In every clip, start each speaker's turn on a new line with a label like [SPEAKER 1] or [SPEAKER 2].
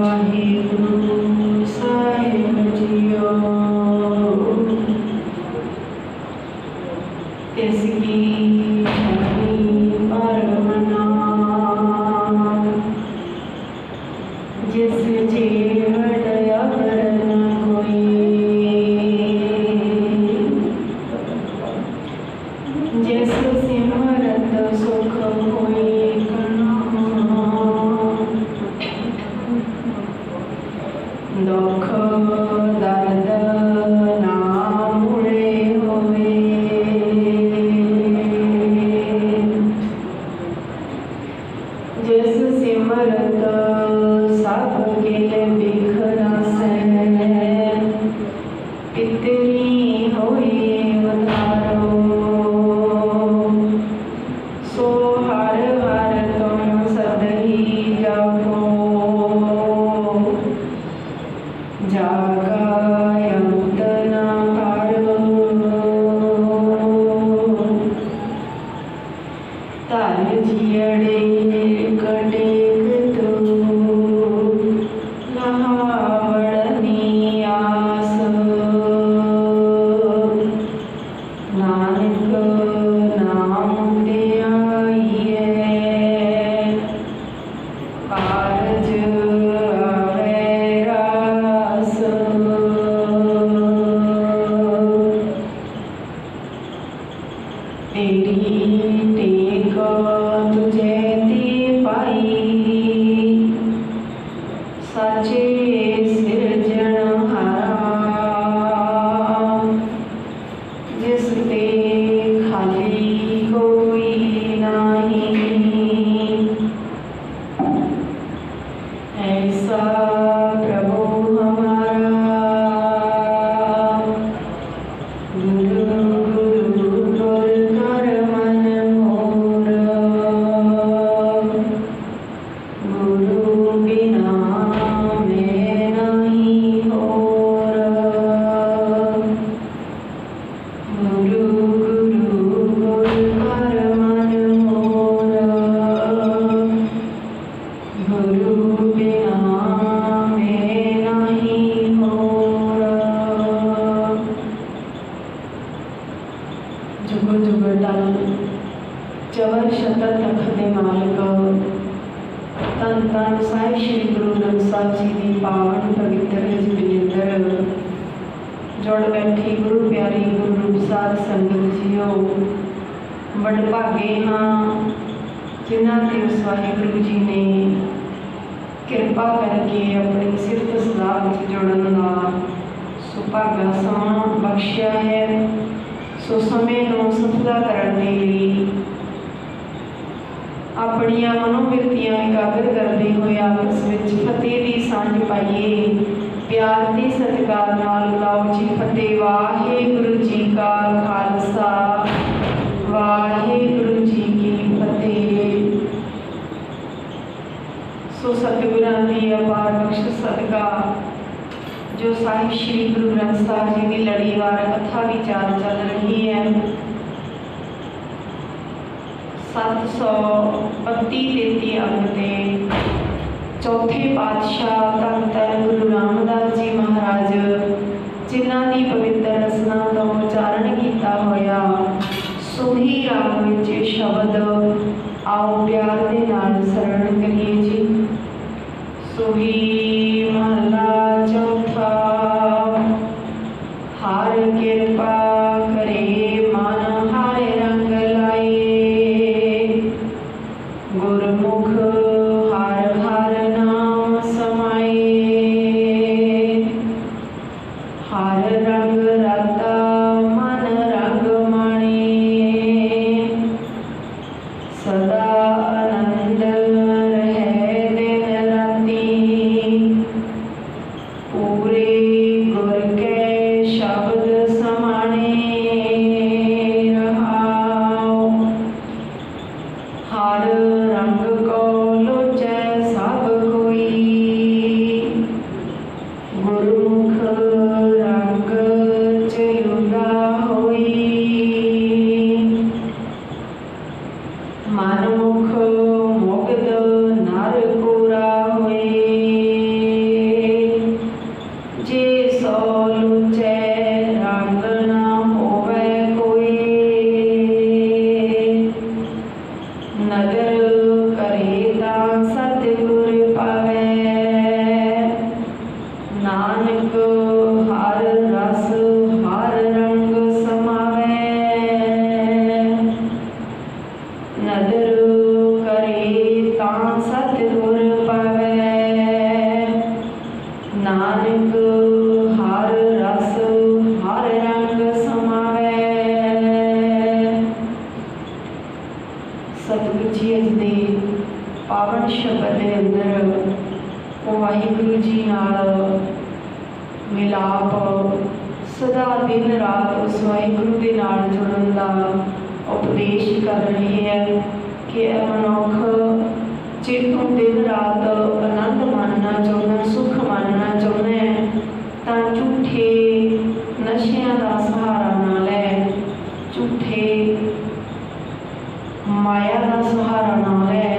[SPEAKER 1] वाहिगुरु साहिब जियो। तिसकी शरणी परमना जिस जीवट अवर न कोई। जिस सिमरत सुख होई दुख दर्द ना मुड़े होवे। जिस सिमरत सब के बिखरासै पितरी होई अवतारो। सो हर हर तुम सदही जागो जागा अंत न पारो। धन जियड़े कटेक तू नहावड़नी आस। नानक नाम ते आईए कारज आवे रास। तेरी टेक तुझे ती पाई साचे सिरजनहारा। जिस ते खाली कोई नहीं ऐसा प्रभु हमारा। गुरु गुरु गुर कर मन मोर गुरु बिना मैं नहीं होर। गुरु गुरु गुर कर मन मोर गुरु बिना मैं नहीं होर। जुग जुग टल चवर शतत तखते मालिक तन तन साहिब श्री गुरु ग्रंथ साहिब जी की पावन पवित्र जबिंदर जुड़ बैठी गुरु प्यारी गुरु रूपसार संगत जियो। बड़ भागे हाँ जिन्हां ते उस वाहिगुरु जी ने किरपा करके अपनी सिफत सलाह विच जुड़न का सुभागा समा बख्शिया है। सो समय नूं सफला करने लिए अपनियां मनोवृत्तियां एकाग्र करते हुए आपस में फतेह की सांझ पाइए। प्यार के सत्कार नाल लाओ जी फतेह। वाहिगुरु जी का खालसा वाहिगुरु जी की फतेह। सो सतगुरां की अपार बख्शिश सदका जो साहिब श्री गुरु ग्रंथ साहिब जी की लड़ीवार कथा विचार चल रही है। 732 अंग ते चौथे पातशाह धन धन गुरु रामदास जी महाराज जिन्हां दी पवित्र रसना का उच्चारण किया होया सोही राग विच शब्द आओ प्यार दे नाल शरण करिए जी। सोही महला चौथा हार कृपा करे मन हारे रंग लाए। गुरमुख हर हर नाम समाए। हर रंग रता मन रंग माणे। सदा आनंद रहे दिन राती। पूरे गुर के शब्द समाने रहाओ। हर रंग को लोचै सब कोई। गुरमुख रंग चयुगा होई। मनमुख मुग्ध नर कोरा होए। नदर करे तां सतगुर पवै। नानक हर रस हर रंग समावै। सतगुर जी अज दे पावन शब्द के अंदर वो वाहिगुरु जी नाल मिलाप सदा दिन रात उस वाहिगुरु के नाल जुड़न का उपदेश कर रहे हैं कि मनुख जे तू दिन रात आनंद मानना चाहना सुख मानना चाहना है तो झूठे नशिया का सहारा ना लै, झूठे माया का सहारा ना लै,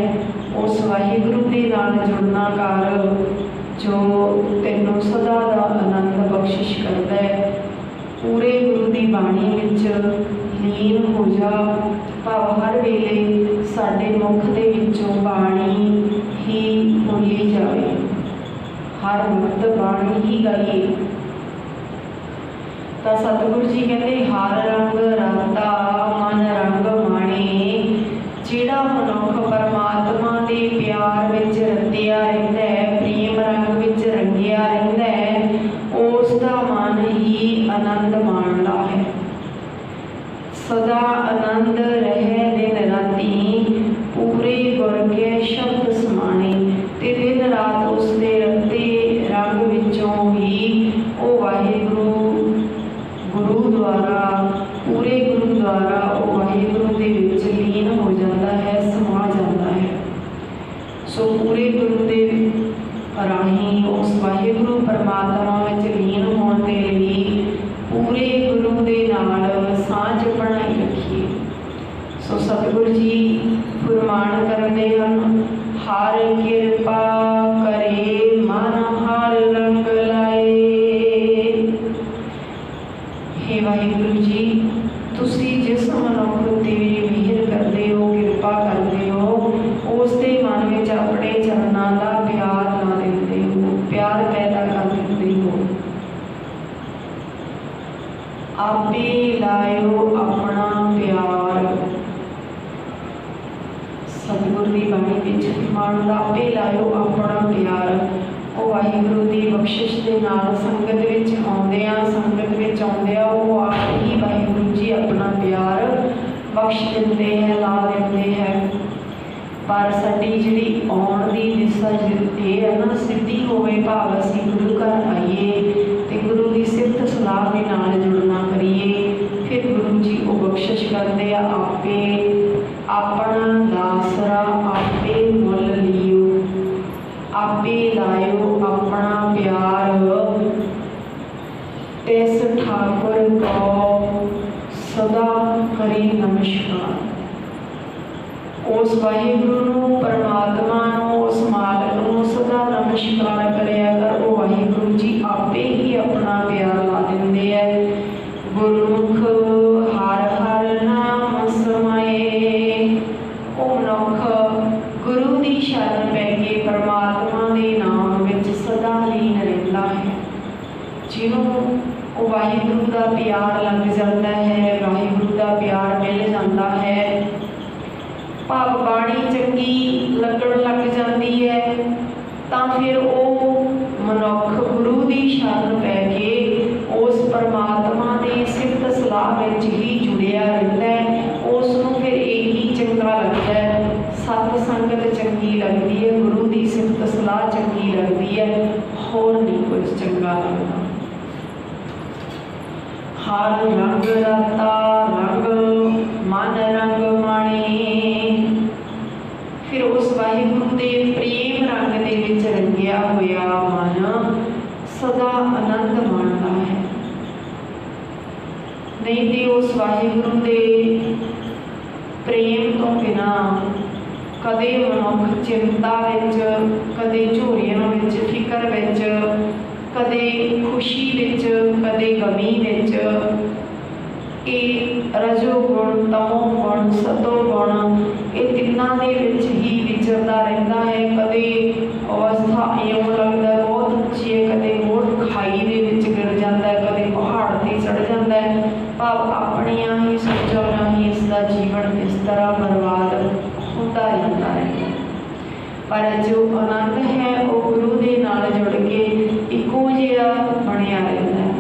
[SPEAKER 1] उस वाहिगुरु के नाल जुड़ना कर जो तेनों सदा का आनंद बख्शिश करता है। पूरे गुरु की बाणी विच लीन हो जा, भाव हर वेले साडे मुख दे विचों बाणी ही बोली जाए, हर वक्त बाणी ही गाइए। तो सतगुरु जी कहते हर रंग रता मन रंग माणे। जिहड़ा मनुख परमात्मा के प्यार विच रतिया रहिंदा है, प्रेम रंग विच रंगिया रहिंदा है, उसका मन ही आनंद माणदा है। सदा आनंद रहे दिन राती पूरे गुर के शब्द समाने। ते दिन रात उसके रते रंग विचों ही वो वाहिगुरु गुरु द्वारा पूरे गुरु द्वारा वो वाहिगुरु के विच लीन हो जाता है, समा जाता है। सो पूरे गुरु के राही उस वाहिगुरु परमात्मा में लीन होने के लिए पूरे गुरु के नाल सांझ बनाई रखिए। सो सतगुरु जी फरमान करते हैं हर कृपा करे मन हर रंग लाए। हे वाहिगुरु जी तुसी जिस मनुख उत्ते मेहर करते हो, कृपा करते हो, उसके मन में अपने चरणों का प्यार ला देते हो, प्यार पैदा कर देते हो। आपे लायो अपना प्यार। सतगुरु की बाणी विच फरमान आपे लायो अपना प्यार। वो वाहिगुरु की बख्शिश के नाल संगत विच आउंदियां संगत विच आउंदियां वो आप ही वाहिगुरु जी अपना प्यार बख्श देते हैं, ला देते हैं। पर साडी जिहड़ी आउण दी दिशा ये है ना सिद्धि होवे, भाव असीं गुरु घर आइए ते गुरु की सिफत सलाह के नाल जुड़ना करिए, फिर गुरु जी वो बख्शिश करते हैं। आपे अपना दासरा आपे मुल लियो, आपे लायो अपना प्यार। तिस ठाकुर को सदा करी नमस्कार। उस वाहिगुरु परमात्मा उस मालिक नूं सदा नमस्कार करिया कर। वो वाहिगुरु जी आपे ही अपना प्यार ला देंदे है। गुरमुख हर हर नाम समाए। वो मनुख गुरु की शरण पै के परमात्मा के नाम विच सदा लीन रहिंदा है। जिन्हों वो वाहिगुरु का प्यार लग जाता है, वाहिगुरु का प्यार मिल जाता है, भाव बाणी चंगी लगन लग जाती है, तो फिर वो मनुख गुरु की शरण पै के उस परमात्मा की सिफत सलाह विच ही जुड़िया रहता है। उसनूं फिर यही चंगा लगता है, सत संगत चंगी लगती है, गुरु की सिफत सलाह चंगी लगती है, होर नहीं कुछ चंगा लगता। हर रंग रता रंग मन रंग माणे। फिर उस वाहिगुरु के प्रेम रंग दे विच रंगिया होया मन सदा आनंद माणदा है। नहीं तो उस वाहिगुरु के प्रेम तो बिना कदे मनुख चिंता विच, कदे झोरियां विच, फिकर विच, कदे खुशी विच, कदे गमी विच, ये रजो गुण तमो गुण सतो गुण ये तिन्ना दे विच ही विचरदा रहिंदा है। कदे अवस्था इउं लगदा बहुत उच्ची है, कदे बहुत खाई दे विच गिर जाता है, कदे पहाड़ ते चढ़ जाता है। भाव अपनियां ही सोचां राहीं इसका जीवन इस तरह बर्बाद पर जो आनंद है वो गुरु के नाल जुड़ के इको जिहा बनिया रहता है।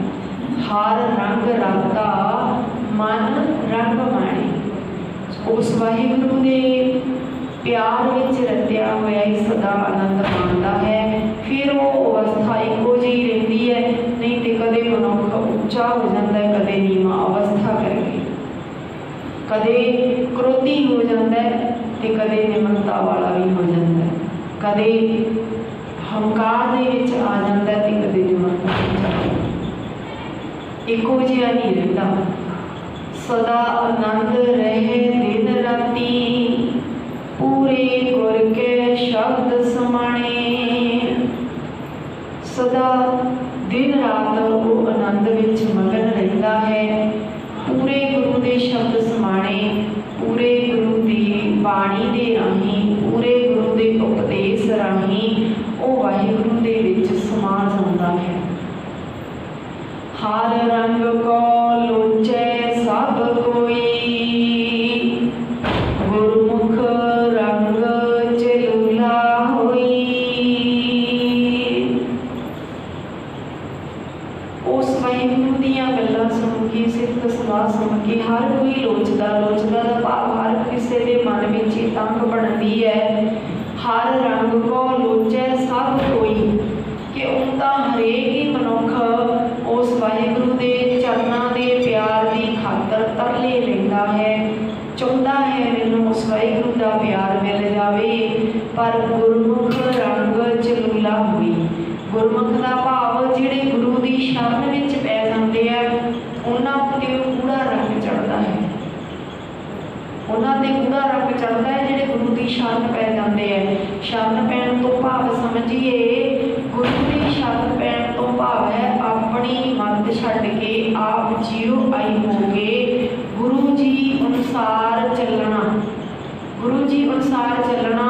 [SPEAKER 1] हर रंग राता मन रंग माणे, उस वाहिगुरु के प्यार विच रत्या होया ही सदा आनंद माणदा है। फिर वो अवस्था इको जी रहिंदी है, नहीं तो कदे मनुख उच्चा हो जाता है, कदे नीवा अवस्था करके, कदे क्रोधी हो जाता है तो कदे निमरता वाला भी हो जाता है, कदे हंकार दे विच आ जाता है तो कदे निमरता हो जाता है। इको जिहा नहीं रहता, सदा आनंद रहे दिन राती, पूरे गुर के शब्द समाणे। सदा दिन रात वो आनंद विच मगन रहता है, पूरे गुरु के शब्द समाणे, पूरे गुरु की बाणी दे राही, पूरे गुरु के उपदेश राही वो वाहिगुरु दे विच समा जाता है। हर रंग को लोचे सब कोई, गुरमुख रंग चलूला होई। उस वाहिगुरु दीयां गल्लां सुन के, सिफत सलाह सुन के हर कोई लोचदा, लोचदा दा भाव हर किसी के मन में तंग बनती है। हर रंग को लोचे सब कोई, कि उनका हरेक ही मनुख उस वाहिगुरु के चरणों के प्यार की खातर तरले लेंदा है, चाहता है मैनूं उस वाहिगुरु का प्यार मिल जाए। पर गुरमुख रंग चलूला हुई, गुरमुख का भाव जिहड़े गुरु की शरण विच पै जाते हैं उन्हां ते गूढ़ा रंग चढ़ता है, उन्हां ते गूढ़ा रंग चढ़ता है जिहड़े गुरु की शरण पै जाते हैं। शरण पैण तो भाव समझिए, गुरु की शरण पैण तो भाव है अपनी मत छड्ड के आप जीरो आई हो के गुरु जी अनुसार चलना, गुरु जी अनुसार चलना,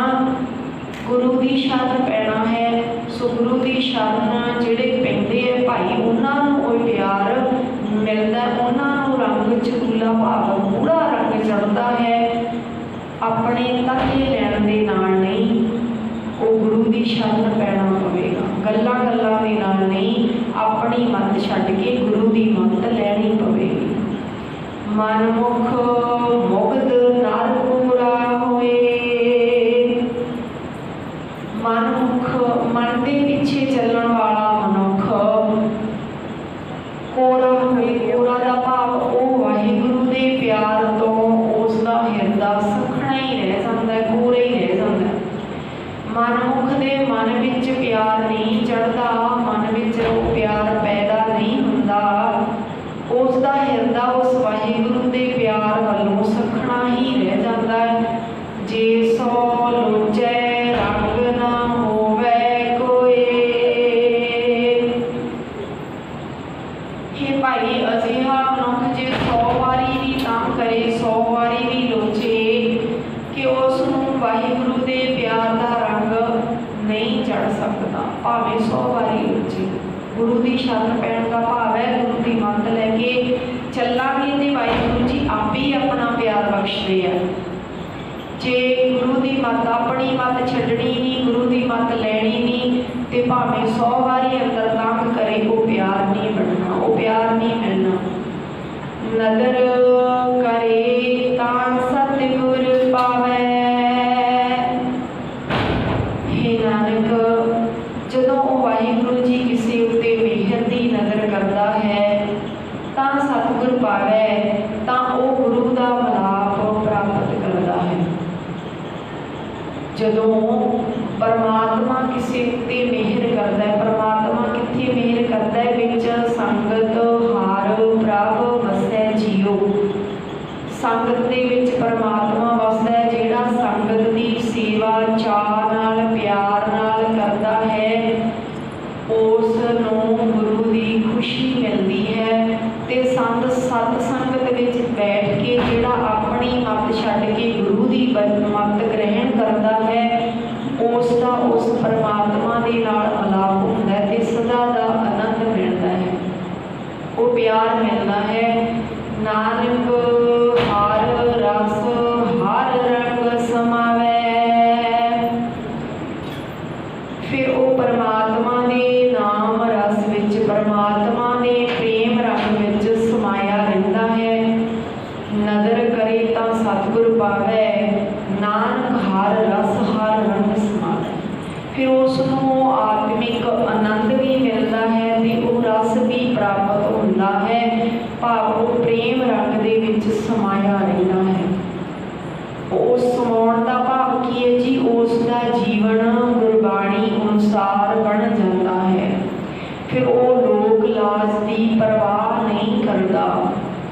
[SPEAKER 1] गुरु की शरण पैना है। सो गुरु की शरण जिहड़े पैंदे है भाई उन्होंने वो प्यार मिलता, उन्होंने रंग चलूला भाव गूढ़ा रंग चढ़ता है। अपने तरले लैण दे नाल नहीं, वो गुरु की शरण पैना पवेगा, गल्लां गल्लां दे नाल नहीं, अपनी मत छड्ड के गुरु की मत लैनी पवेगी। मनमुख मुग्ध नर पूरा होए, मनमुख मन के पीछे चलण वाला मनुख कोरा होए, कोरा दा भाव वो वाहिगुरु के प्यार तो उसका हिरदा सखना ही रह जाता है, कोरा ही रह जाता है। मनमुख के मन विच प्यार नहीं चढ़ता, मन विच वो प्यार पैदा नहीं हुंदा, उसका हिरदा उस वाहिगुरु के प्यार वालों सखना ही रह जाता है। जे सो लोचे रंग ना होवे कोई, हे भाई अजिहा मनुख जे 100 वारी भी काम करे, 100 वारी भी लोचे कि उसनूं वाहिगुरु के प्यार का रंग नहीं चढ़ सकता, भावें 100 वारी लोचे। गुरु की शरण पैण का भाव है गुरु की मत लैके चलांगे तो वाहिगुरु जी आप ही अपना प्यार बख्शते हैं। जे गुरु की मत अपनी मत छड्डनी नहीं, गुरु की मत लैनी नहीं, तो भावें 100 वारी अंदर तंग करे वो प्यार नहीं बनना, वो प्यार नहीं मिलना। नदर करे तां सतगुर पावै, हे नानक जदों वाहिगुरु जी किसी उत्ते मेहर की नज़र करता है तां सतगुर पावै, तां वो गुरु का मिलाप प्राप्त करता है। जदों परमात्मा किसी उत्ते मेहर करता है, परमात्मा कित्थे मेहर करता है, विच संगत हार प्रभ वसै जियो, संगत दे विच परमात्मा वसदा है। जिहड़ा संगत की सेवा चाह नाल प्यार नाल करता है उस नूं गुरु की खुशी मिलती है। ते संत सत संगत विच बैठ के जिहड़ा अपनी मत छड्ड के गुरु की मत ग्रहण करता है उसका उस परमात्मा के नाल मिलाप होंदा है ते सदा दा आनंद मिलता है, वो प्यार मिलता है। नानक हर रस हर रंग समावै, समाउण दा भाव की है जी, उस दा जीवन गुरबाणी अनुसार बन जाता है। फिर वो लोक लाज की परवाह नहीं करता।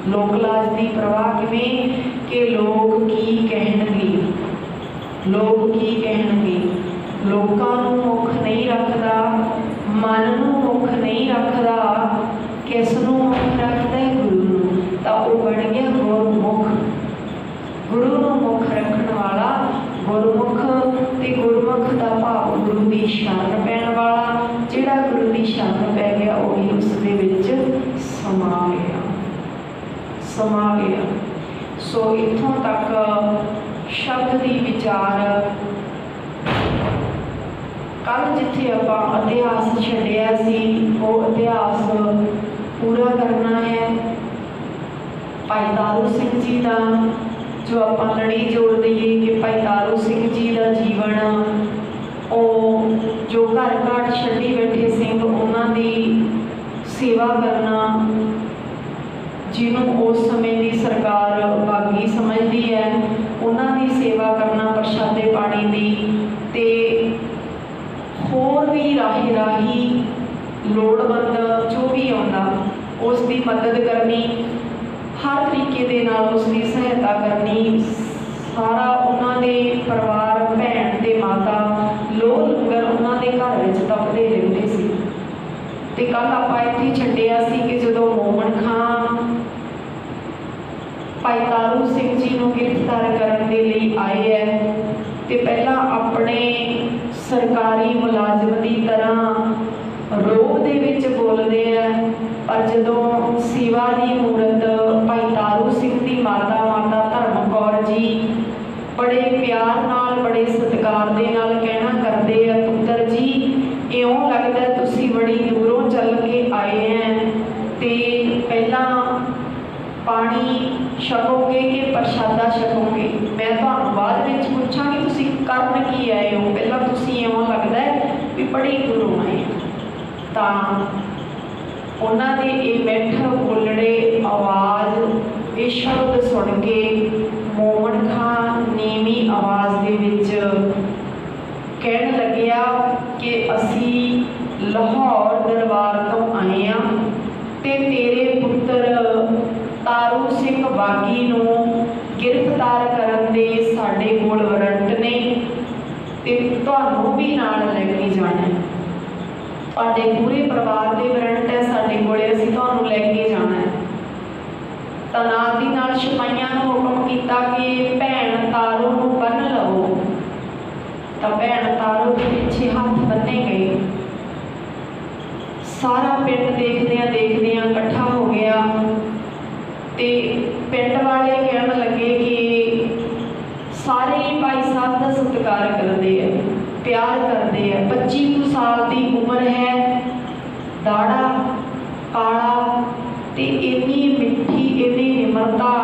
[SPEAKER 1] लोक लाज की परवाह किवें कि लोग की कहणगे, लोग की कहणगे, लोकां नूं मुख नहीं रखता, मन नूं मुख नहीं रखता, किस नूं मुख रखता है? गुरु नूं। तां वो बन गया गुरमुख। गुरु नूं मुख रखण वाला गुरमुख। ते गुरमुख का भाव गुरु की शरण पैण वाला। जिहड़ा गुरु की शरण पै गया वही उस दे विच समा गया, समा गया। सो इत्थों तक शब्द की विचार। कल जिथे आपां इतिहास छड्डिया सी वो इतिहास पूरा करना है। भाई तारू सिंह जी का जो आपां लड़ी जोड़ दईए कि भाई तारू सिंह जी का जीवन, वो जो घर घाट छड्डी बैठे सिंह उन्हां दी सेवा करना, जिन्हों उस समय की सरकार बागी समझती है, उन्होंने सेवा करना प्रशादे पानी की, ते होर भी राही राही लोड़वंद जो भी आउंदा उसकी मदद करनी, हर तरीके दे नाल उसकी सहायता करनी। सारा उन्होंने परिवार भैन ते माता लोह लंगर उन्होंने घर विच तपदे रहंदे सी। ते कल आपां इत्थे छड्डिया सी कि जदों मोमन खां भाई तारू सिंह जी को गिरफ्तार करने के लिए आए है, तो पहला अपने सरकारी मुलाजिम की तरह रोह दे विच बोलते हैं, पर जदों सेवा की मूरत भाई तारू सिंह की माता धर्म कौर जी बड़े प्यार नाल बड़े सत्कार दे नाल कहना करते हैं, पुत्र जी इयों लगता तुसी बड़ी दूरों चल के आए हैं, तो पहला पानी छकोगे कि प्रशादा छकोगे? मैं तुहानू बाद विच पूछांगी तुसी करन की आए हो, पहला तुसी इवें लगदा है भी बड़ी दूरों आए। तां उन्हां दे इह मिठ बोलड़े आवाज़ इह शब्द सुन के मोमन खां नीवी आवाज़ दे विच कहण लग्या कि असी लाहौर दरबार तो आए हाँ, ते तेरे पुत्र तारू सिंह बागी नूं गिरफ्तार करन दे साडे कोल वारंट ने, ते तुहानूं भी नाल लैके जाना है। तुहाडे पूरे परिवार दे वारंट है साडे कोले, असीं तुहानूं लैके जाना है। तां नाल दी नाल सिपाहियां नूं हुकम कीता कि भैण तारू नूं बन्न लवो। तां भैण तारू दे पिछे हत्थ बन्ने गए। सारा पिंड देखदियां इकट्ठा हो गया, ते पिंड वाले कहन लगे कि सारे ही भाई साहब का सत्कार करते हैं, प्यार करते हैं। 25 साल की उम्र है, दाड़ा काला, ते इन्नी मिठी इन्नी निमरता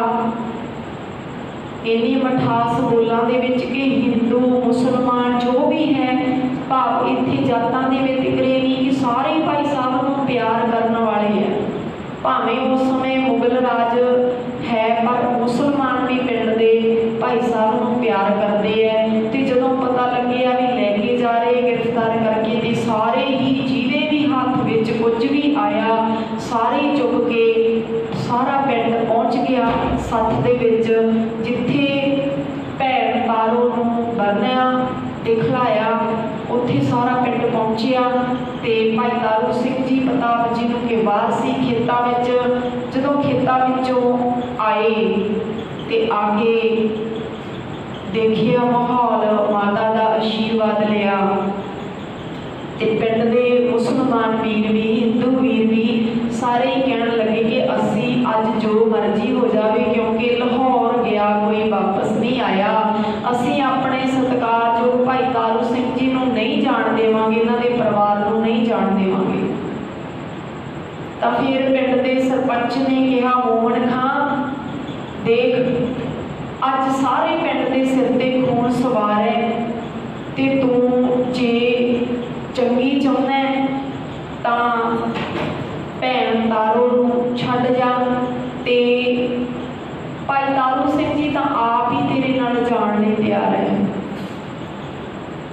[SPEAKER 1] इन्नी मठास बोलों के विच कि हिंदू मुसलमान जो भी है, भाव इत्थे जातां दे वितकरे नहीं कि सारे भाई साहब नूं प्यार करने वाले हैं। भावें उस समय मुगल राज है, पर मुसलमान भी पिंड दे भाई साहब नूं प्यार करते हैं। तो जदों पता लग्या भी लैके जा रहे गिरफ्तार करके, तो सारे ही जिहदे भी हाथ विच कुछ भी आया सारे चुक के सारा पिंड पहुँच गया सत्थ दे विच, जिथे भैण तारू नूं बन्निया दिखलाया उत्थे सारा पिंड पहुँचिया। तो भाई तारू सिंह जी प्रताप जी नूं के बाहर सी खेतां विच, जदों खेतां विचों आए ते आके देखिया माहौल, माता का आशीर्वाद लिया, ते पिंड दे मुसलमान वीर भी हिंदू वीर भी सारे ही कहण लगे कि असी अज जो मर्जी हो जाए, क्योंकि लाहौर गया कोई वापस नहीं आया, असी अपने सत्कारयोग भाई तारू सिंह जी नूं नहीं जाण देवांगे, इन्हां दे परिवार नूं नहीं जाण देवांगे। तां फिर पिंड दे सरपंच ने कहा, मोमन खां देख अज सारे पिंड दे सिर ते खून सवार है, ते तूं जे चंगी चाहुंदा है तां भैण तारू नूं छड्ड जा। ते भाई तारू सिंह जी तां आप ही तेरे नाल जाण लई तैयार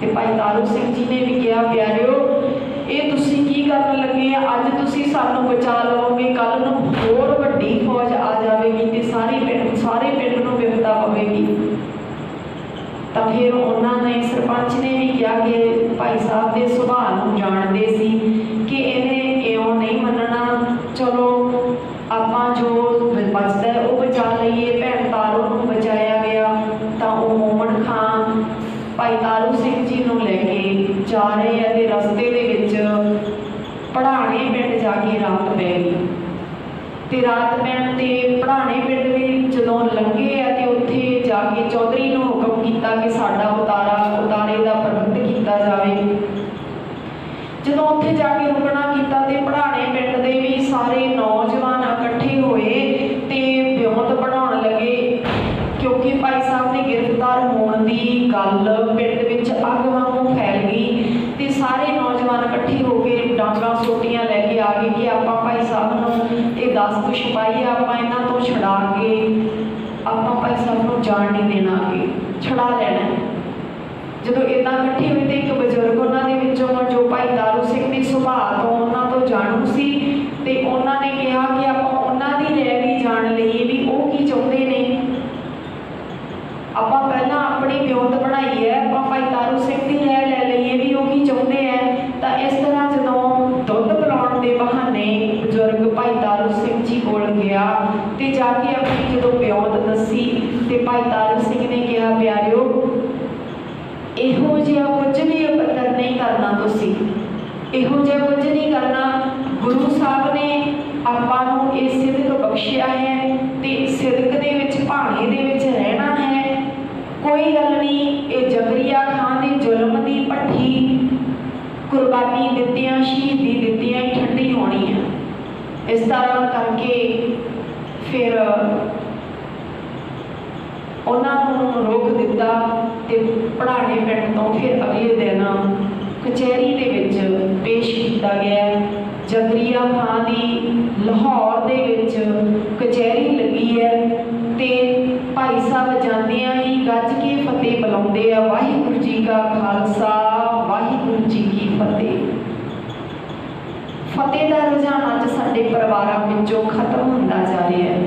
[SPEAKER 1] ਤੇ ਭਾਈ ਤਾਰੂ ਸਿੰਘ ਜੀ ਨੇ ਵੀ ਕਿਹਾ, ਪਿਆਰਿਓ ਇਹ ਤੁਸੀਂ ਕੀ ਕਰਨ ਲੱਗੇ ਆ? ਅੱਜ ਤੁਸੀਂ ਸਾਨੂੰ ਬਚਾ ਲਓਗੇ, ਕੱਲ ਨੂੰ ਹੋਰ ਵੱਡੀ ਫੌਜ ਆ ਜਾਵੇਗੀ ਤੇ ਸਾਰੇ ਪਿੰਡ ਨੂੰ ਵਿਪਤਾ ਪਵੇਗੀ। ਤਾਂ ਫਿਰ ਉਹਨਾਂ ਨੇ, ਸਰਪੰਚ ਨੇ ਵੀ ਕਿਹਾ ਕਿ ਭਾਈ ਸਾਹਿਬ ਦੇ ਸੁਭਾਅ ਨੂੰ ਜਾਣਦੇ ਸੀ ਕਿ ਇਹਨੇ ਇਉਂ ਨਹੀਂ ਮੰਨਣਾ, ਚਲੋ ਆਪਾਂ ਜੋ ਬਚਦਾ ਉਹ ਬਚਾ ਲਈਏ। ਭੈਣ ਤਾਰੋ ਨੂੰ ਬਚਾਇਆ ਗਿਆ। ਤਾਂ ਉਹ ਮੋਮਨ ਖਾਂ ਭਾਈ ਤਾਰੂ ਸਿੰਘ ਜੀ ਨੂੰ ਲੈ ਕੇ ਜਾ ਰਹੇ ਆ ਤੇ ਰਸਤੇ ਦੇ ਵਿੱਚ ਪੜਾਣੇ ਪਿੰਡ ਜਾ ਕੇ ਰਾਤ ਪੈ ਗਈ। ਤੇ ਰਾਤ ਪੈਣ ਤੇ ਪੜਾਣੇ ਪਿੰਡ ਵੀ ਜਦੋਂ ਲੰਘੇ ਆ ਤੇ ਉੱਥੇ ਜਾ ਕੇ ਚੌਧਰੀ ਨੂੰ ਹੁਕਮ ਕੀਤਾ ਕਿ ਸਾਡਾ ਉਤਾਰੇ ਦਾ ਪ੍ਰਬੰਧ ਕੀਤਾ ਜਾਵੇ। ਜਦੋਂ ਉੱਥੇ ਜਾ ਕੇ ਰੁਕਣਾ ਕੀਤਾ ਤੇ ਪੜਾਣੇ ਪਿੰਡ ਦੇ ਵੀ ਸਾਰੇ ਨੌਜਵਾਨ ਇਕੱਠੇ ਹੋਏ ਤੇ ਵਿਉਂਤ ਬਣਾਉਣ ਲੱਗੇ, ਕਿਉਂਕਿ ਭਾਈ ਸਾਹਿਬ ਦੇ ਗ੍ਰਿਫਤਾਰ ਹੋਣ ਦੀ ਗੱਲ ਪਿੰਡ ਵਿੱਚ ਅੱਗ ਵਾਂਗੂ ਫੈਲ ਗਈ। ਤੇ ਸਾਰੇ ਨੌਜਵਾਨ ਇਕੱਠੇ ਹੋ ਕੇ ਡਾਂਗਾਂ ਸੋਟੀਆਂ ਲੈ ਕੇ ਆ ਗਏ ਕਿ ਆਪਾਂ ਭਾਈ ਸਾਹਿਬ ਨੂੰ ਇਹ 10 ਕੁ ਸਿਪਾਹੀ ਆਪਾਂ ਇਹਨਾਂ ਤੋਂ ਛੁਡਾ ਕੇ ਆਪਾਂ ਭਾਈ ਸਾਹਿਬ ਨੂੰ ਜਾਣ ਨਹੀਂ ਦੇਣਾ, ਕਿ ਛੁਡਾ ਲੈਣਾ। ਜਦੋਂ ਇੱਦਾਂ ਇਕੱਠੇ ਹੋਏ ਤੇ ਇੱਕ ਬਜ਼ੁਰਗ ਉਹਨਾਂ ਦੇ ਵਿੱਚੋਂ ਜੋ ਭਾਈ ਤਾਰੂ ਸਿੰਘ ਦੇ ਸੁਭਾਅ ਤੋਂ ਉਹਨਾਂ ਤੋਂ ਜਾਣੂ ਸੀ ਤੇ ਉਹਨਾਂ ਨੇ ਕਿਹਾ ਕਿ ਆਪਾਂ ਉਹਨਾਂ ਦੀ ਰਹਿ ਵੀ ਜਾਣ ਲਈਏ ਵੀ ਉਹ ਕੀ ਚਾਹੁੰਦੇ ਨੇ। ਆਪਾਂ ਪਹਿਲਾਂ ਆਪਣੀ ਵਿਉਂਤ ਬਣਾਈ ਹੈ, ਆਪਾਂ ਭਾਈ ਤਾਰੂ ਸਿੰਘ ਦੀ ਰਹਿ ਲੈ ਲਈਏ ਵੀ ਉਹ ਕੀ ਚਾਹੁੰਦੇ ਹੈ। ਤਾਂ ਇਸ ਤਰ੍ਹਾਂ ਜਦੋਂ ਦੁੱਧ ਪਿਲਾਉਣ ਦੇ ਬਹਾਨੇ ਬਜ਼ੁਰਗ ਭਾਈ ਤਾਰੂ ਸਿੰਘ ਜੀ ਕੋਲ ਗਿਆ ਤੇ ਜਾ ਕੇ ਆਪਣੀ ਜਦੋਂ ਵਿਉਂਤ ਦੱਸੀ ਤੇ ਭਾਈ ਤਾਰੂ ਸਿੰਘ ਨੇ ਕਿਹਾ, ਪਿਆਰਿਓ ਇਹੋ ਜਿਹਾ ਕੁਝ ਵੀ ਅਪੱਤਰ ਨਹੀਂ ਕਰਨਾ, ਤੁਸੀਂ ਇਹੋ ਜਿਹਾ ਕੁਝ ਨਹੀਂ ਕਰਨਾ। ਗੁਰੂ ਸਾਹਿਬ ਨੇ ਆਪਾਂ ਨੂੰ ਇਹ ਸਿਦਕ ਬਖਸ਼ਿਆ ਹੈ ਤੇ ਸਿਦਕ ਦੇ ਵਿੱਚ ਭਾਣੇ ਦੇ ਵਿੱਚ ਰਹਿਣਾ ਹੈ। ਕੋਈ ਗੱਲ ਨਹੀਂ, ਇਹ ਜ਼ਕਰੀਆ ਖਾਨ ਦੇ ਜ਼ੁਲਮ ਦੀ ਭੱਠੀ ਕੁਰਬਾਨੀ ਦਿੱਤਿਆਂ, ਸ਼ਹੀਦੀ ਦਿੱਤਿਆਂ ਹੀ ਠੰਡੀ ਹੋਣੀ ਹੈ। ਇਸ ਤਰ੍ਹਾਂ ਕਰਕੇ ਫਿਰ ਉਹਨਾਂ ਨੂੰ ਰੋਕ ਦਿੱਤਾ ਤੇ ਪੜਾਣੇ ਪਿੰਡ ਤੋਂ ਫਿਰ ਅਗਲੇ ਦਿਨ ਕਚਹਿਰੀ ਦੇ ਵਿੱਚ ਪੇਸ਼ ਕੀਤਾ ਗਿਆ। ਜ਼ਕਰੀਆ ਖਾਨ ਦੀ ਲਾਹੌਰ ਦੇ ਵਿੱਚ ਕਚਹਿਰੀ ਲੱਗੀ ਹੈ ਤੇ ਭਾਈ ਸਾਹਿਬ ਜਾਂਦਿਆਂ ਹੀ ਗੱਜ ਕੇ ਫਤਿਹ ਬੁਲਾਉਂਦੇ ਆ, ਵਾਹਿਗੁਰੂ ਜੀ ਕਾ ਖਾਲਸਾ ਵਾਹਿਗੁਰੂ ਜੀ ਕੀ ਫਤਿਹ। ਫਤਿਹ ਦਾ ਰੁਝਾਨ ਅੱਜ ਸਾਡੇ ਪਰਿਵਾਰਾਂ ਵਿੱਚੋਂ ਖਤਮ ਹੁੰਦਾ ਜਾ ਰਿਹਾ ਹੈ।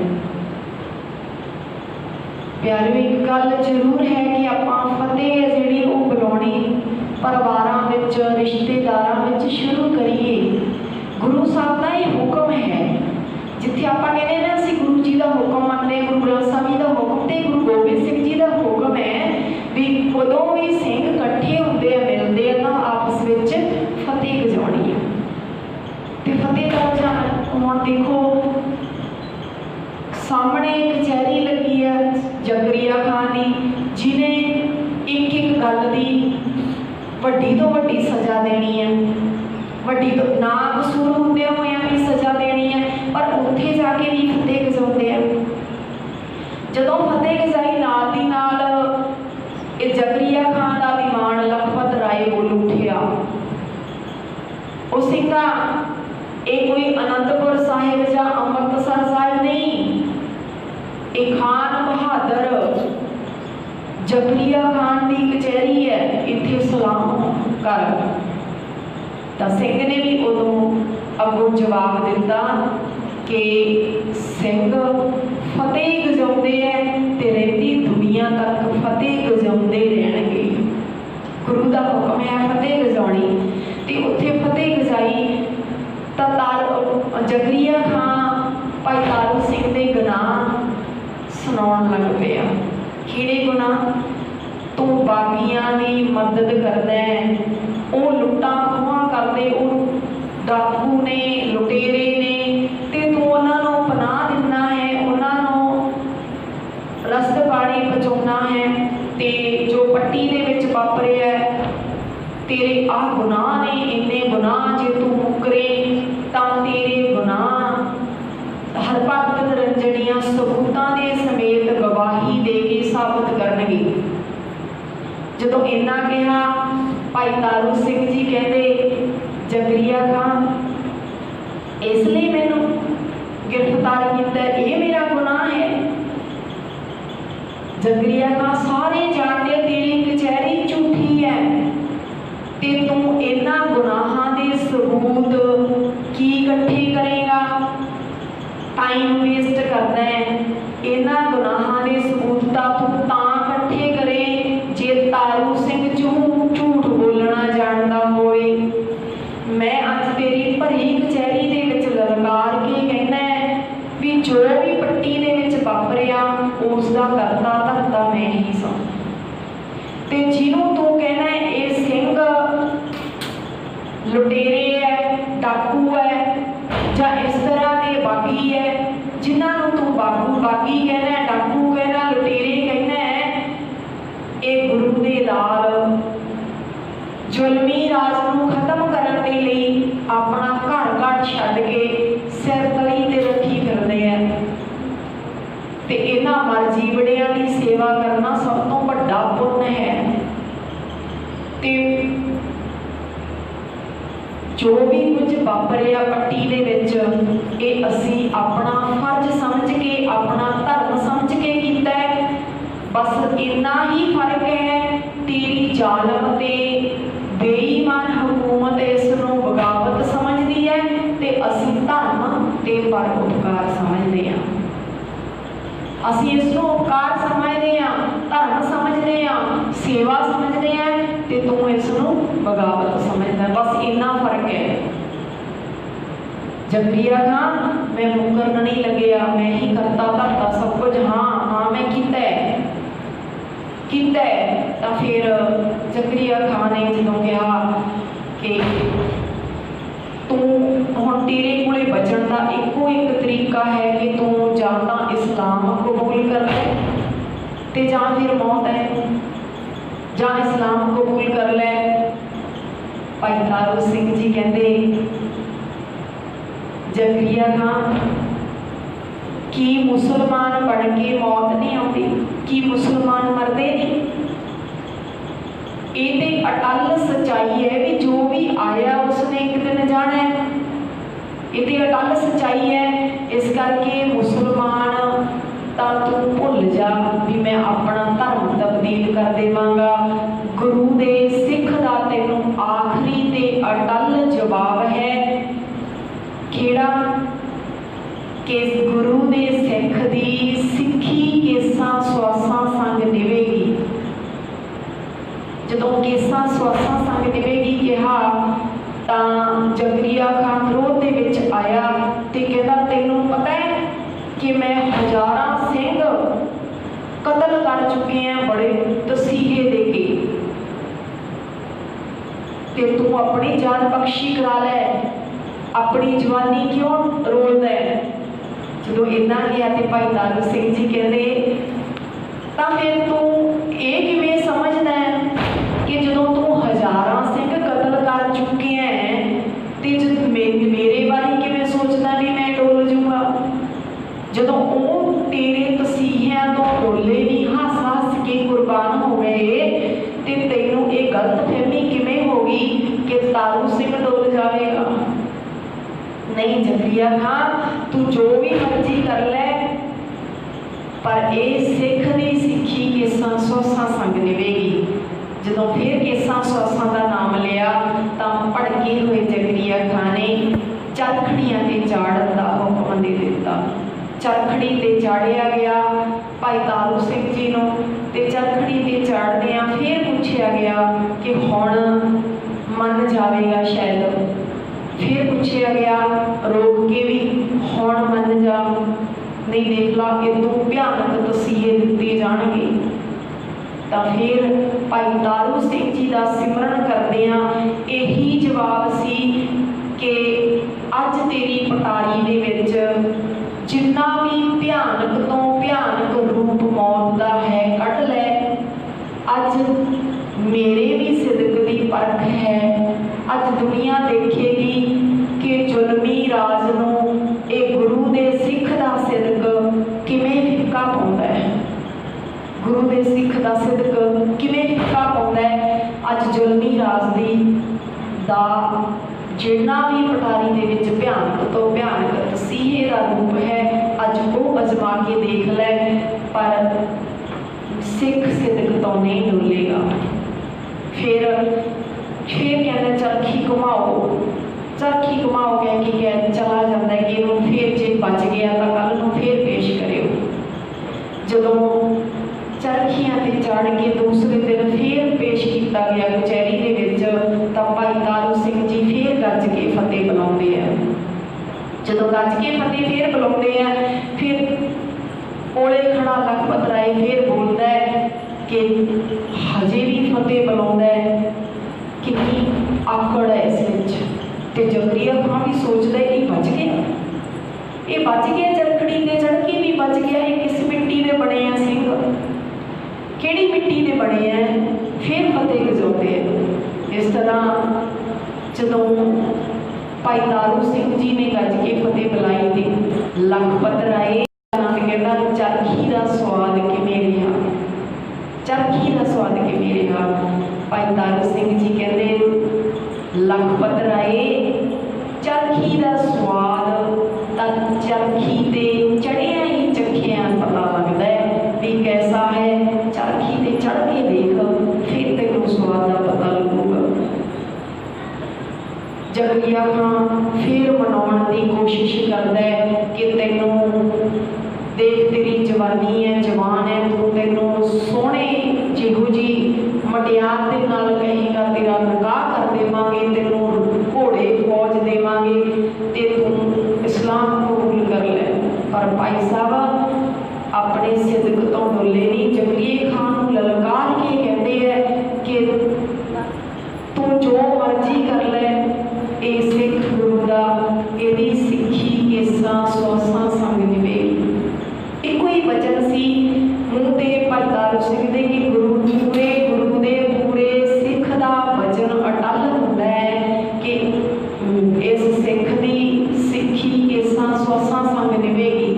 [SPEAKER 1] ਪਿਆਰਿਓ ਇੱਕ ਗੱਲ ਜ਼ਰੂਰ ਹੈ ਕਿ ਆਪਾਂ ਫਤਿਹ ਜਿਹੜੀ ਉਹ ਬੁਲਾਉਣੀ ਪਰਿਵਾਰਾਂ ਵਿੱਚ, ਰਿਸ਼ਤੇਦਾਰਾਂ ਵਿੱਚ ਸ਼ੁਰੂ ਕਰੀਏ। ਗੁਰੂ ਸਾਹਿਬ ਦਾ ਇਹ ਹੁਕਮ ਹੈ। ਜਿੱਥੇ ਆਪਾਂ ਕਹਿੰਦੇ ਨਾ ਅਸੀਂ ਗੁਰੂ ਜੀ ਦਾ ਹੁਕਮ ਮੰਨਦੇ, ਗੁਰੂ ਗ੍ਰੰਥ ਸਾਹਿਬ ਜੀ ਦਾ ਹੁਕਮ ਤੇ ਗੁਰੂ ਗੋਬਿੰਦ ਸਿੰਘ ਜੀ ਦਾ ਹੁਕਮ ਹੈ ਵੀ ਕਦੋਂ ਵੀ ਸਿੰਘ ਇਕੱਠੇ ਹੁੰਦੇ ਆ, ਮਿਲਦੇ ਆ ਤਾਂ ਆਪਸ ਵਿੱਚ ਫਤਿਹ ਗਜਾਉਣੀ ਹੈ। ਤੇ ਫਤਿਹ ਦਾ ਰੁਝਾਨ ਹੁਣ ਦੇਖੋ ਸਾਹਮਣੇ ਕਚਹਿਰੀ ਲੱਗੀ ਹੈ ਜ਼ਕਰੀਆ ਖਾਨ ਦੀ, ਜਿਹਨੇ ਇੱਕ ਇੱਕ ਗੱਲ ਦੀ ਵੱਡੀ ਤੋਂ ਵੱਡੀ ਸਜ਼ਾ ਦੇਣੀ ਹੈ, ਵੱਡੀ ਤੋਂ ਨਾ ਕਸੂਰ ਹੁੰਦਿਆਂ ਹੋਇਆਂ ਵੀ ਸਜ਼ਾ ਦੇਣੀ ਹੈ। ਪਰ ਉੱਥੇ ਜਾ ਕੇ ਵੀ ਫਤਿਹ ਗਜਾਉਂਦੇ ਆ। ਜਦੋਂ ਫਤਿਹ ਗਜਾਈ ਨਾਲ ਦੀ ਨਾਲ ਇਹ ਜ਼ਕਰੀਆ ਖਾਨ ਦਾ ਦੀਵਾਨ ਲਖਪਤ ਰਾਏ ਬੋਲ ਉੱਠਿਆ। ਉਹ ਸਿੰਘਾ ਇਹ ਕੋਈ ਅਨੰਦਪੁਰ ਸਾਹਿਬ ਜਾਂ ਅੰਮ੍ਰਿਤਸਰ ਸਾਹਿਬ ਨਹੀਂ, ਇਹ ਖਾਨ ਬਹਾਦਰ ਜ਼ਕਰੀਆ ਖਾਨ ਦੀ ਕਚਹਿਰੀ ਹੈ, ਇੱਥੇ ਸਲਾਮ ਕਰ। ਤਾਂ ਸਿੰਘ ਨੇ ਵੀ ਉਦੋਂ ਅੱਗੋਂ ਜਵਾਬ ਦਿੱਤਾ ਕਿ ਸਿੰਘ ਫਤਿਹ ਗਜਾਉਂਦੇ ਹੈ ਤੇ ਰਹਿੰਦੀ ਦੁਨੀਆ ਤੱਕ ਫਤਿਹ ਗਜਾਉਂਦੇ ਰਹਿਣਗੇ। ਗੁਰੂ ਦਾ ਹੁਕਮ ਹੈ ਫਤਿਹ ਗਜਾਉਣੀ। ਤੇ ਉੱਥੇ ਫਤਿਹ ਗਜਾਈ ਤਾਂ ਜ਼ਕਰੀਆ ਖਾਨ ਭਾਈ ਤਾਰੂ ਸਿੰਘ ਦੇ ਗੁਨਾਹ ਸੁਣਾਉਣ ਲੱਗ ਪਿਆ। ਕਿਹੜੇ ਗੁਨਾਹ? ਤੂੰ ਬਾਗੀਆਂ ਦੀ ਮਦਦ ਕਰਦਾ ਹੈ, ਉਹ ਲੁੱਟਾਂ ਖੋਹਾਂ ਕਰਦੇ, ਉਹ ਡਾਕੂ ਨੇ, ਲੁਟੇਰੇ ਨੇ, ਤੇ ਤੂੰ ਉਹਨਾਂ ਨੂੰ ਪਨਾਹ ਦਿੰਦਾ ਹੈ, ਉਹਨਾਂ ਨੂੰ ਰਸਦ ਪਾਣੀ ਪਹੁੰਚਾਉਣਾ ਹੈ। ਤੇ ਜੋ ਪੱਟੀ ਦੇ ਵਿੱਚ ਵਾਪਰਿਆ ਤੇਰੇ ਆਹ ਗੁਨਾਹ ਨੇ, ਇੰਨੇ ਗੁਨਾਹ ਜੇ ਤੂੰ ਮੁਕਰੇ ਤਾਂ ਤੇਰੇ ਗੁਨਾਹ ਹਰ ਭਗਤ ਨਿਰੰਜਣੀਆਂ ਸਬੂਤਾਂ ਦੇ ਸਮੇਤ ਗਵਾਹੀ ਦੇ ਕੇ ਸਾਬਤ ਕਰਨਗੇ। ਜਦੋਂ ਇੰਨਾ ਕਿਹਾ ਭਾਈ ਤਾਰੂ ਸਿੰਘ ਜੀ ਕਹਿੰਦੇ, ਜ਼ਕਰੀਆ ਖਾਨ ਇਸ ਲਈ ਮੈਨੂੰ ਗ੍ਰਿਫਤਾਰ ਕੀਤਾ, ਇਹ ਮੇਰਾ ਗੁਨਾਹ ਹੈ। ਜ਼ਕਰੀਆ ਖਾਨ ਸਾਰੇ ਜਾਣਦੇ ਤੇਰੀ ਕਚਹਿਰੀ ਝੂਠੀ ਹੈ, ते जिन्हों तू कहना है ये सिंह लुटेरे है, डाकू है, या इस तरह के बागी है, जिन्होंने तू बागी कहना है, डाकू कहना, लुटेरे कहना है, ये गुरु दे लाल जुलमी राज नूं खत्म करने के लिए अपना घर घर छड्ड के सिर तली ते रखी फिरदे हैं। ते इन्हां मरजीवड़ियां की सेवा करना सब तो वड्डा पुण्य है। ते जो भी कुछ वापरिया पट्टी दे विच ये असीं अपना फर्ज समझ के, अपना धर्म समझ के कीता है। बस इन्ना ही फर्क है, तेरी जालम ते बेईमान हुकूमत इसनूं बगावत समझदी है ते असीं धर्म ते परोपकार समझदे हां। असीं इसनूं उपकार समझदे हां, धर्म समझदे हां, सेवा समझदे हां ते तू इसनूं बगावत समझदा। बस इन्ना फर्क है। जकरिया खान मैं मुकरन नहीं लग्या, मैं ही करता धरता सब कुछ, हाँ मैं कीता है। तो फिर जकरिया खान ने जो कहा कि तू हुण तेरे कोले बचण का इको एक तरीका है कि तू जां तां इस्लाम कबूल कर ले ते जां फिर मौत है, जां इस्लाम कबूल कर ले। भाई तारू सिंह जी कहते जकरिया खान कि मुसलमान बन के मौत नहीं आती, कि मुसलमान मरते नहीं। ये अटल सच्चाई है भी जो भी आया उसने एक दिन जाना है। ये अटल सच्चाई है। इस करके मुसलमान तां तू भुल जा भी मैं अपना धर्म तब्दील कर देवांगा। गुरु दे सिख दा तैनूं आखिरी ते अटल जवाब है केड़ा कि गुरु दे सिख दी सिक्खी केसां स्वासां संग निवेगी। जदों केसां स्वासां संग निवेगी कहा तां जकरिया खान क्रोध दे विच आया ते कहदा तैनूं पता है कि मैं हज़ारां सिंह कतल कर चुके हैं बड़े तसीहे दे के, ते तू अपनी जान बख्शी करा लै, अपनी जवानी क्यों रोलदा है। जो इन्ना गया तो भाई तारू सिंह जी कहते तो फिर तू ये किवें समझदा है कि जो तू हज़ारां सिंह कतल कर चुके हैं तो मेरे बारे किवें सोचदा भी मैं डोल जूँगा। जो वो तेरे तसीहियां तो डोले नहीं, हस हस के कुर्बान हो गए तो तैनूं ये गलत फहमी किवें होगी कि तारू सिंह डोल जाएगा। नहीं जकरिया खान तू जो भी मर्जी कर ले पर ये सिख दी सिक्खी केसां सोसां संग निवेगी। जो फिर केसां सोसां का नाम लिया तो भड़के हुए जकरिया खान ने चरखड़ियां ते चाड़न का हुक्म दे दिता। चरखड़ी ते चाड़िया गया भाई तारू सिंह जी नूं ते चरखड़ी ते चाड़दियां फिर पूछया गया कि हुण मन जाएगा शायद। फिर पूछया गया रोक के भी हुण मन जा, नहीं देख ला इदों भयानक तसीहे दिते जाणगे। तो फिर भाई तारू सिंह जी का सिमरन करदियां यही जवाब सी कि अज तेरी पटारी दे विच जिन्ना भी भयानक तो भयानक रूप मौत का है कढ़ लै। अज मेरे भी सिदक की परख है। अज दुनिया देखेगी कि जुलमी राज नूं ये गुरु दे सिख दा सिदक किवें फिक्का पाउंदा है। गुरु दे सिख दा सिदक किवें फिक्का पाउंदा है। अज जुलमी राज दी दा जिन्ना भी पटारी दे विच भयानक तो भयानक तसीहे दा रूप है अज वो अजमा के देख लै पर सिख सिदक तो नहीं डुलेगा। फिर कहते चरखी घुमाओ, चरखी घुमाओ कह के चला जाता है कि वो फिर जे बच गया तो कल को फिर पेश करो। जदों चरखियां ते चढ़ के दूसरे दिन फिर पेश किया गया कचहरी दे विच तां भाई तारू सिंह जी फिर गज के फतेह बुलाउंदे हैं। जदों गज के फतेह फिर बुलाउंदे हैं फिर कोले खड़ा लखपत राय फिर बोलता है कि हजे भी फतेह बुलाउंदा है, कितनी आकड़ है इस विच। ते जकरिया खां भी सोचदा है ये बच गया, ये बच गया, चरखड़ी ते चढ़ के भी बच गया। ये किस मिट्टी दे बने हैं सिंह, किहड़ी मिट्टी दे बने हैं, फिर फतेह गजाउंदे हैं। इस तरह जदों भाई तारू सिंह जी ने गज के फतेह बुलाई थी, लखपत राय कहता चरखी का स्वाद किवें रहा, चरखी का स्वाद किवें रहा। भाई तारू सिंह जी कहते लखपत राय चरखी का स्वाद तां चरखी ते चढ़िया ही चखिया पता लगता है भी कैसा है। चरखी ते चढ़ के देख, फिर तेनों स्वाद का पता लगूगा। जकरिया खां फिर मनाउण की कोशिश करता है कि तेनों देख तेरी जवानी है, जवान है, तू तेनों सोहणे जिहो जी मटियार दे नाल कहेगा तेरा निकाह कर देवांगे, तेनों घोड़े फौज देवांगे ते तू इस्लाम कबूल कर ले। पर भाई साहब अपने सिदक तो डोले नहीं। जकरिया खां नूं ललकार के कहते हैं कि तू जो मर्जी कर ले, ये सिख गुरु दा इहदी सिक्खी केसां सौसां संग निभेगी। एक ही वचन सी मूँह ते भाई तारू सिंह दे कि गुरु दे पूरे सिख दा वचन अटल हुंदा है कि इस सिख दी सिक्खी केसां सौसां संग निभेगी।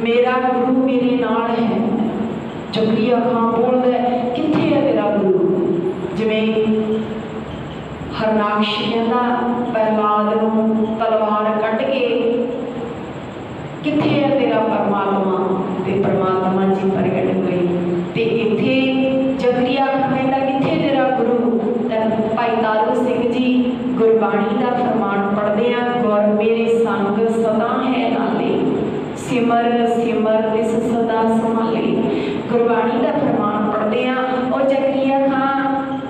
[SPEAKER 1] मेरा गुरु मेरे नाल है। जकरिया खां बोलदा है कित्थे है तेरा गुरु। जिवें हरनाक्ष कहता प्रहलाद नूं तलवार कट के कित्थे है तेरा परमात्मा, ते परमात्मा जी प्रगट हुए। ते इत्थे जकरिया कहता कित्थे तेरा गुरु। ते भाई तारू सिंह जी गुरबाणी का फरमान पढ़ते हैं, गुर मेरे संग सदा है नाले, सिमर सिमर तिस सदा संभाले। गुरबाणी का फरमान पढ़ते हैं और जकरिया खां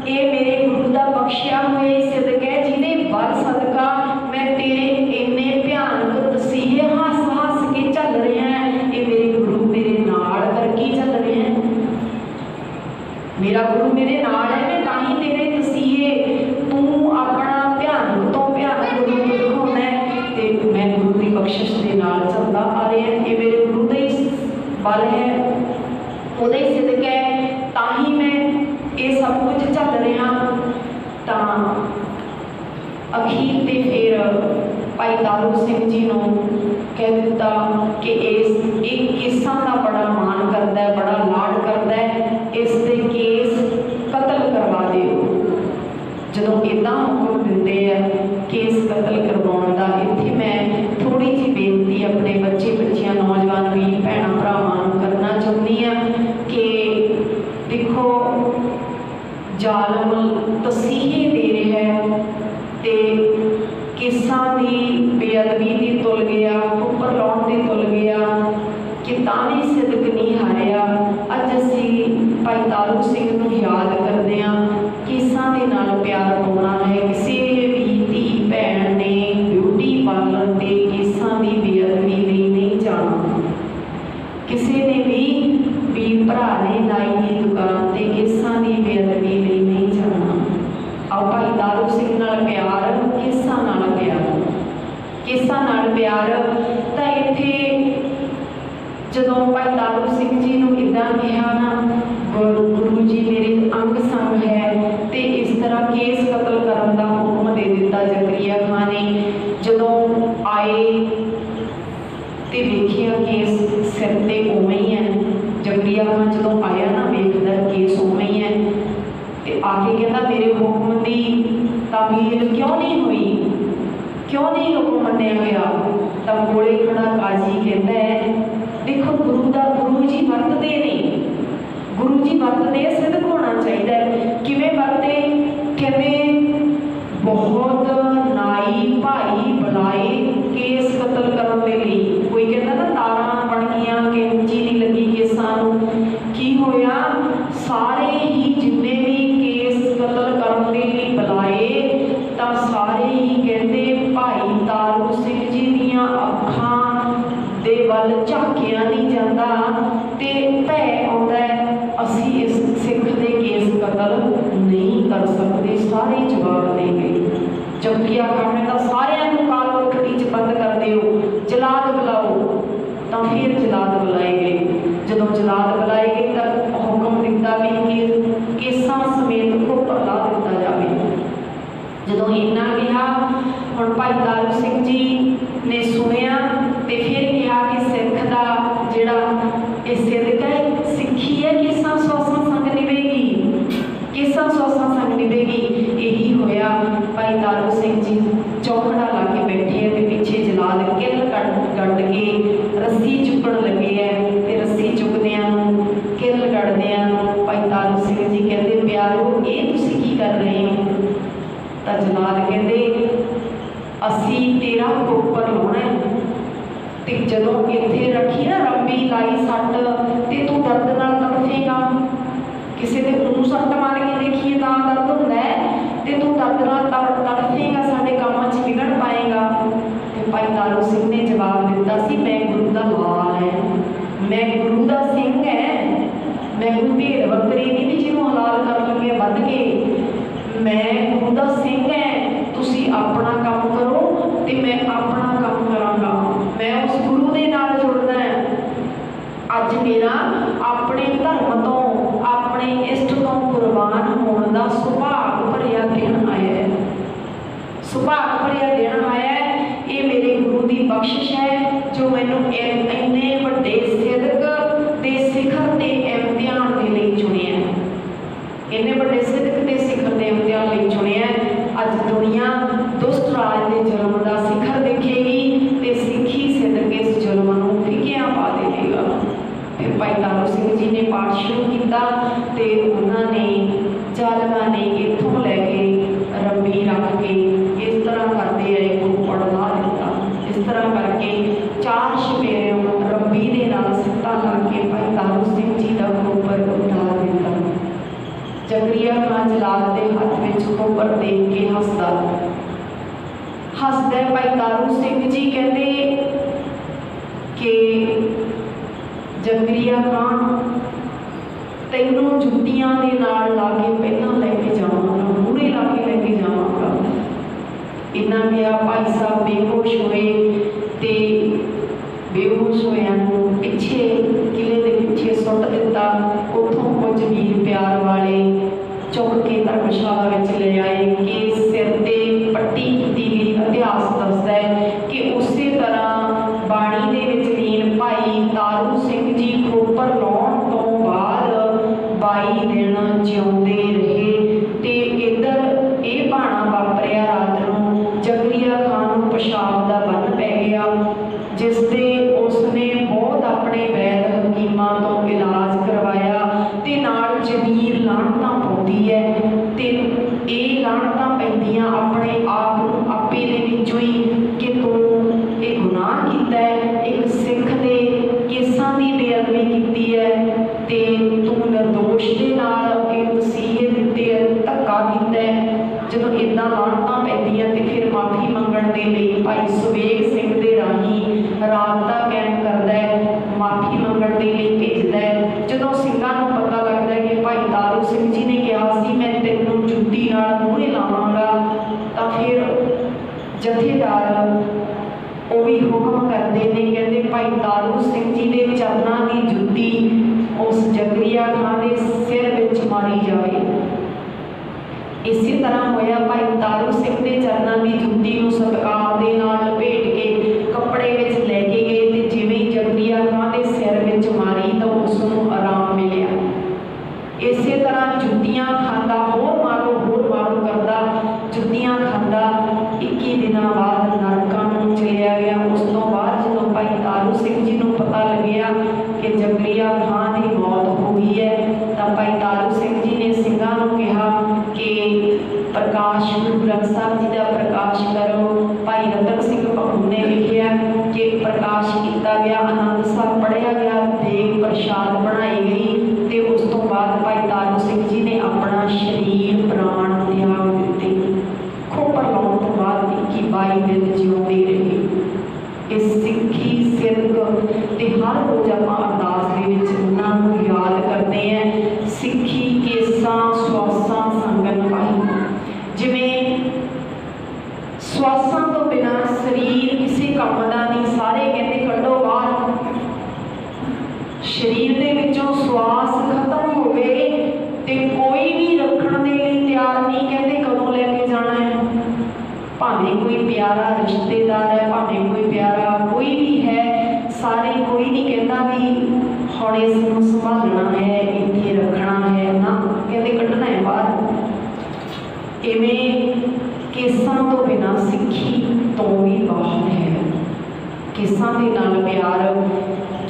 [SPEAKER 1] ये मेरे गुरु का बख्शिया हुए सिदक है जिहदे बल सदका मैं तेरे इन्ने भयानक तसीहे हस हस के चल रहे हैं। ये मेरे गुरु मेरे नाल करके चल रहे हैं। मेरा गुरु मेरे नाल है, मैं तां ही तेरे तसीहे तू अपना भयानक तो भयानक रूप दिखाउंदा है ते मैं गुरु की बख्शिश के नाल चलदा आ रहा है। ये मेरे गुरु का ही बल है, उहदा ही सिदक है, तां ही मैं ये सब कुछ चल रहा। तां अखीर ते फिर भाई तारू सिंह जी नूं कह दिता कि इस एक केसां का बड़ा मान करता है, बड़ा लाड करता है, इस दे केस कतल करवा दिओ। जदों इदां हुक्म दिंदे हैं केस कतल करवाउण दा, इत्थे मैं थोड़ी जी बेनती अपने बच्चे बच्चियां नौजवान वीर भैणां भरावां नूं करना चाहुंदी हां कि देखो जालम तसीहे दे रहा है ते केसां दी बेअदबी दी तुल गया, उपर लाउण दी तुल गया कि तां भी सिदक नहीं हारिया। अज असीं भाई तारू सिंह नूं याद करदे हां, केसां दे नाल प्यार पाउणा है। किसी भी धी भैण ने ब्यूटी पार्लर ते केसां दी बेअदबी लई नहीं जाना। किसी ने भी वीर भरा ने नाई की दुकान ते केसां दी बेअदबी लई नहीं जाना। आओ भाई तारू सिंह नाल प्यार, केसां नाल प्यार, केसां नाल प्यार। तां इत्थे जदों भाई तारू सिंह जी नूं इदां कहा ना गुरु जी मेरे अंग संग है, ते इस तरह केस कतल करन दा हुक्म दे दिता जकरिया खां ने। जदों आए ते देखिया केस सिर ते उवें ही है। जकरिया खां जदों आया ना वेखदा केस उवें ही है ते आके कहता मेरे हुक्म की तामील क्यों नहीं हुई, क्यों नहीं हुक्म मन्निया गया। तब कोले खड़ा काजी कहता है देखो गुरु जी वरतते नहीं, गुरु जी वरतते सिद्ध होना चाहिए। किवें वरते, कहते बहुत नाई भाई बुलाए केस कतल करने के लिए। कोई कहता ना तारा बन गया कैंची नहीं लगी केसां नूं, की होया सारे ही जिन्ने भी केस कतल करने के लिए बुलाए तो सारे ही कहते भाई तारू सिंह जी दियां अखां दे वल झाकिया नहीं जाता ते भै आउंदा है असीं कर सकते, सारे जवाब दे गए। जकिया खान ने कहा सारिਆਂ ਨੂੰ काल कोठड़ी च बंद कर दिओ, जलाद बुलाओ। तो फिर जलाद बुलाए गए। जदों जलाद बुलाए गए तो हुक्म दिता भी केसां समेत खोपर ला दिता जाए। जदों इन्ना कहा हुण भाई तारू सिंह जी ने सुनिया तो फिर कहा कि सिख का जिहड़ा ये सिदक है, सिक्खी है, केसां सौसां संग निभेगी, केसां सौसां संग निभेगी। यही होया। भाई तारू सिंह जी चौकड़ा ला के बैठे हैं, पीछे जलाद किल गढ़ के रस्सी चुकन लगे है। तो रस्सी चुकदियां किल गढ़दियां भाई तारू सिंह जी कहते प्यारो ये तुसीं की कर रहे हो? तो जलाद कहते असी तेरा खोपर लाउणा है, ते जदों इत्थे रखी ना रंबी लाई सट ते तू दर्द नाल तड़फेगा। किसी के मूँह सट मार के देखिए तो दर्द होंदा है, ते तू दर्द नाल तड़फेगा, साडे कामां च विगड़ पाएगा। ते भाई तारू सिंह ने जवाब दिता सी मैं गुरु दा लाल है, मैं गुरु दा सिंह है, मैं कोई भेड़ बकरी नहीं जिन्हों हलाल कर लगे बन के, मैं गुरु दा सिंह है। तुसी अपना काम करो ते मैं अपना काम करांगा, मैं उस गुरु दे नाल जुड़ना है। अज मेरा अपने धर्म तो अपने इष्ट तो कुर्बान होने का सुभाग भरिया दिन आया है, सुभाग भरिया दिन आया है। ये मेरे गुरु की बख्शिश है जो मैनू इन्ने वड्डे सिदक ते सिखर ते इम्तिहान के लिए चुनिया, इन्ने वड्डे सिदक ते सिखर ते इम्तिहान लिए चुनिया। अज दुनिया दुष्ट राज के जुल्म का सिखर देखेगी ते सिखी सिदक इस जुल्म नूं फिकियां पा देगा। फिर भाई तारू सिंह जी ने पाठ शुरू किया तो उन्होंने जालमा ने इत्थों लैके रंबी रख के इस तरह करते रहे खोपड़ ला दिता। इस तरह करके 4 छपेरों रंबी के नाल सट्टा ला के भाई तारू सिंह जी का खोपर उतार दिता। जकरिया खान जलाद के हाथ में खोपर देख के हसदा हसदा भाई तारू सिंह जी कहते कि जकरिया खान तैनों जुत्तियां दे नाल ला के पहला लैके जावांगा, मूहरे ला के लैके जावांगा। इन्ना गया भाई साहब बेहोश हुए ते बेहोश होया पिछे किले के पिछे सुट दिता। उतों कुछ वीर प्यार वाले चुक के धर्मशाला में ले आए कि सिर ते पट्टी की गई। इतिहास दसदा है कि उस तरह बाणी दे विच लीन भाई तारू सिंह जी खोपर लाउण तो बाद 22 दिन जिउंदे रहे। ते इधर ये भाणा वापरिया रात नूं जकरिया खान नूं पेशाब दा बन पै गया, जिसते उसने बहुत अपने वैद हकीमां तो इलाज करवाया ते नाल जमीर लाणतां पाउंदी है। ते ये लाणतां पैंदियां अपने आप नूं आपे दे विचों ही कि तूं ये गुनाह कीता है, एक सिख दे केसां दी बेअदबी कीती है ते तूं निर्दोष दे नाल एक वसीयत दित्ती है, धक्का कीता है। जदों इदां लाणतां पैंदियां ते फिर माफ़ी मंगण दे लई भाई सुबेग सिंह दे राही रात का कैंप करता है, माफ़ी मंगण दे लई भेजदा है। जदों सिंघां नूं पता लगदा है कि भाई तारू सिंह जी ने कहा सी मैं तैनूं जुत्ती नाल मूहरे लावांगा, तां फिर जथेदार वो भी हुक्म करते हैं, कहते भाई तारू सिंह जी के चरणों की जुत्ती उस जकरिया खान के सिर विच मारी जाए। इसी तरह होया भाई तारू सिंह के चरणों की जुत्ती को सत्कार के नाल लपेट के कपड़े विच लैके गए ते जिवें ही जकरिया खान के सिर विच मारी तो उसनूं आराम मिलिया। इसी तरह जुत्तियां खांदा होर मारो करदा जुत्तियां खांदा 21 दिनों बाद नरकां नूं चलिया गया। उस तो बाद जदों भाई तारू सिंह जी नूं पता लग्या कि जकरिया खान की मौत हो गई है तो भाई तारू सिंह जी ने सिंघां नूं कहा कि प्रकाश गुरु ग्रंथ साहब जी का प्रकाश करो। भाई रतन सिंह भगू ने लिखिया कि प्रकाश किया गया, आनंद साहब पढ़िया गया, देग प्रसाद बनाई गई ते उस तो बाद भाई तारू सिंह जी ने अपना शरीर प्राण त्याग दिते। खोपर लाउण तो बाद 21-22 दिन जिउंदे रहे। इस सिक्खी सिदक ते हर रोज़ आपां अरदास दे विच उन्हां नूं याद करते हैं। सिक्खी केसां स्वासां संगन भाई के जाना है, भावें कोई प्यारा रिश्तेदार है, भावें कोई प्यारा कोई भी है, सारे कोई नहीं कहता भी हुण इसनूं संभालना है, इत्थे रखना है ना, कहते कढ़ना है बाहर। इवें केसां तो बिना सिक्खी तो भी बाहर है। केसां दे नाल प्यार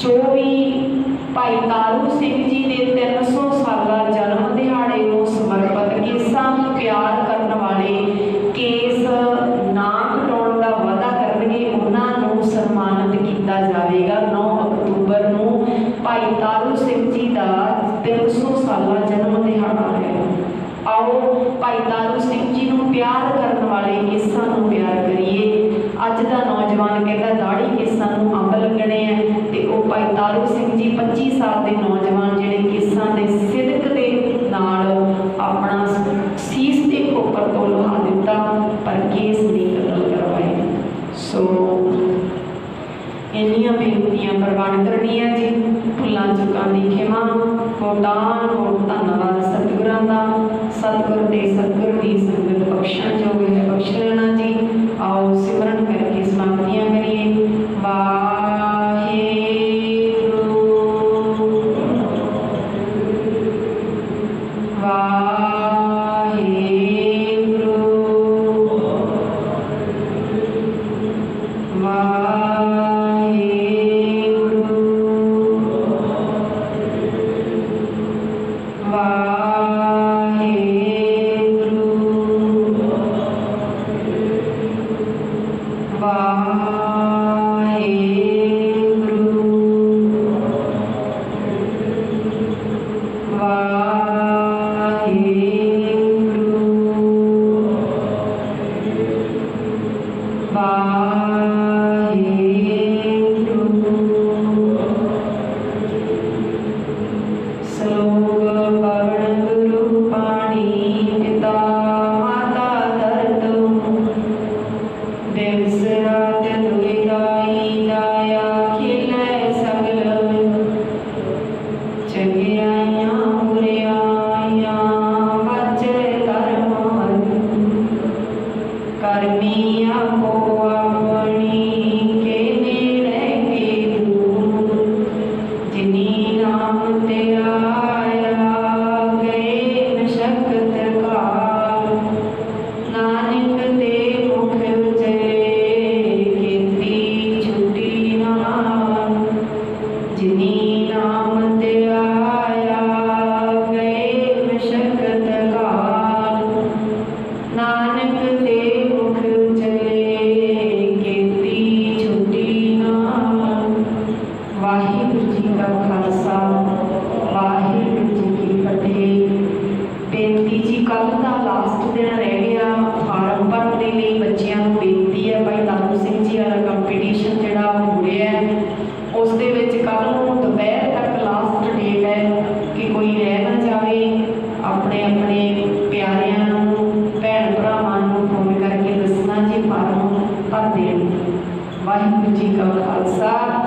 [SPEAKER 1] जो भी भाई तारू सिंह जी ने 300 साला जन्म दिहाड़े को समर्पित केसां नूं प्यार करने वाले, केस ना कटाउण दा वादा करनगे, उन्हां नूं सन्मानित किया जाएगा। 9 अक्तूबर नूं भाई तारू सिंह जी का 300 साला जन्म दिहाड़ा है। आओ भाई तारू सिंह जी नूं प्यार करने वाले केसां नूं प्यार करिए। अज का नौजवान कहता दाड़ी केसां नूं अंब लगने हैं, तो वह भाई तारू सिंह जी 25 साल के नौजवान जिहड़े केसां दे सिदक दे नाल अपना सीस के खोपर तो लहा दिता, पर केस नहीं कतल करवाए। सो इन्नियां बेनतियां प्रवान करनियां जी, भुलां चुकां दी खिमा, कोटान कोट धन्नवाद सतगुरां दा। सतगुर दे सतगुर दी संगत बख्शण जो है बख्श लेना जी। आओ सिमरन करके समाप्तियां करिए। वाहे वाहिगुरू जी का खालसा।